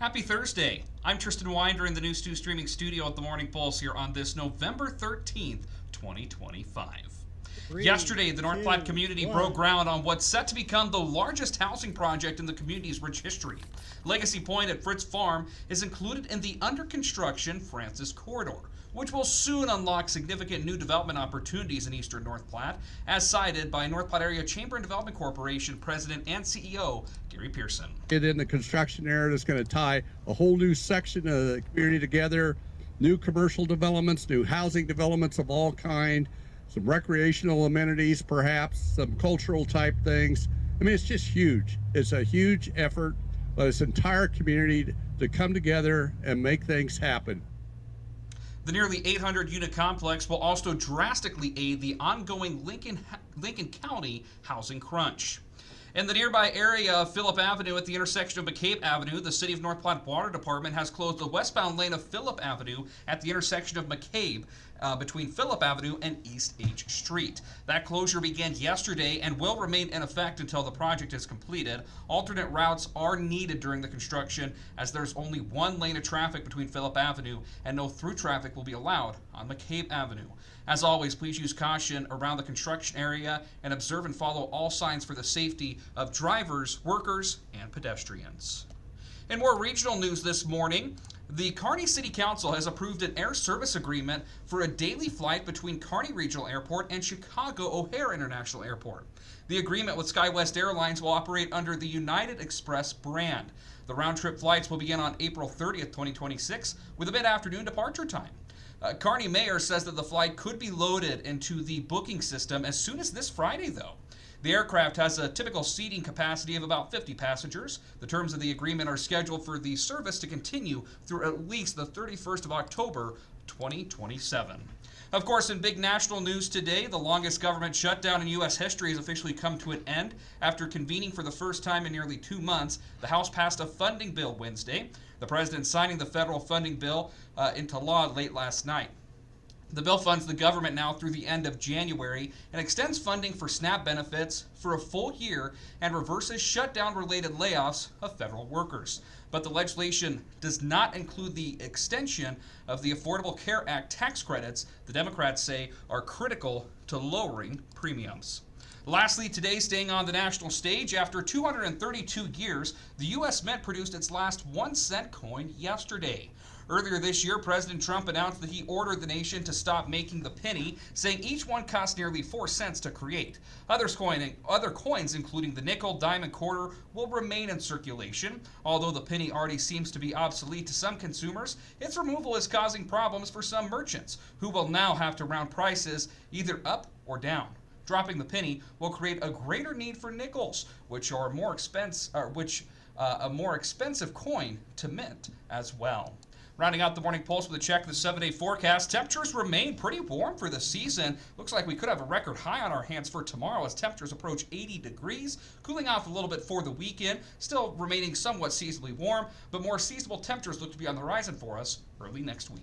Happy Thursday. I'm Tristan Winder in the News 2 streaming studio at the Morning Pulse here on this November 13th, 2025. Yesterday, the North Platte community broke ground on what's set to become the largest housing project in the community's rich history. Legacy Point at Fritz Farm is included in the under-construction Francis Corridor, which will soon unlock significant new development opportunities in eastern North Platte, as cited by North Platte Area Chamber and Development Corporation President and CEO Gary Pearson. In the construction area that's going to tie a whole new section of the community together, new commercial developments, new housing developments of all kind, some recreational amenities perhaps, some cultural type things. I mean, it's just huge. It's a huge effort by this entire community to come together and make things happen. The nearly 800-unit complex will also drastically aid the ongoing Lincoln County housing crunch. In the nearby area of Phillip Avenue at the intersection of McCabe Avenue, the City of North Platte Water Department has closed the westbound lane of Phillip Avenue at the intersection of McCabe between Phillip Avenue and East H Street. That closure began yesterday and will remain in effect until the project is completed. Alternate routes are needed during the construction as there's only one lane of traffic between Phillip Avenue and no through traffic will be allowed on McCabe Avenue. As always, please use caution around the construction area and observe and follow all signs for the safety of drivers, workers, and pedestrians. In more regional news this morning, the Kearney City Council has approved an air service agreement for a daily flight between Kearney Regional Airport and Chicago O'Hare International Airport. The agreement with SkyWest Airlines will operate under the United Express brand. The round-trip flights will begin on April 30th, 2026, with a mid-afternoon departure time. Kearney Mayor says that the flight could be loaded into the booking system as soon as this Friday, though. The aircraft has a typical seating capacity of about 50 passengers. The terms of the agreement are scheduled for the service to continue through at least the 31st of October, 2027. Of course, in big national news today, the longest government shutdown in U.S. history has officially come to an end. After convening for the first time in nearly 2 months, the House passed a funding bill Wednesday. The president signing the federal funding bill into law late last night. The bill funds the government now through the end of January and extends funding for SNAP benefits for a full year and reverses shutdown-related layoffs of federal workers. But the legislation does not include the extension of the Affordable Care Act tax credits the Democrats say are critical to lowering premiums. Lastly, today, staying on the national stage, after 232 years, the U.S. Mint produced its last 1-cent coin yesterday. Earlier this year, President Trump announced that he ordered the nation to stop making the penny, saying each one cost nearly 4 cents to create. Other coins, including the nickel, dime, and quarter, will remain in circulation. Although the penny already seems to be obsolete to some consumers, its removal is causing problems for some merchants, who will now have to round prices either up or down. Dropping the penny will create a greater need for nickels, which are a more expensive coin to mint as well. Rounding out the Morning Pulse with a check of the 7-day forecast, temperatures remain pretty warm for the season. Looks like we could have a record high on our hands for tomorrow as temperatures approach 80 degrees, cooling off a little bit for the weekend, still remaining somewhat seasonably warm, but more seasonable temperatures look to be on the horizon for us early next week.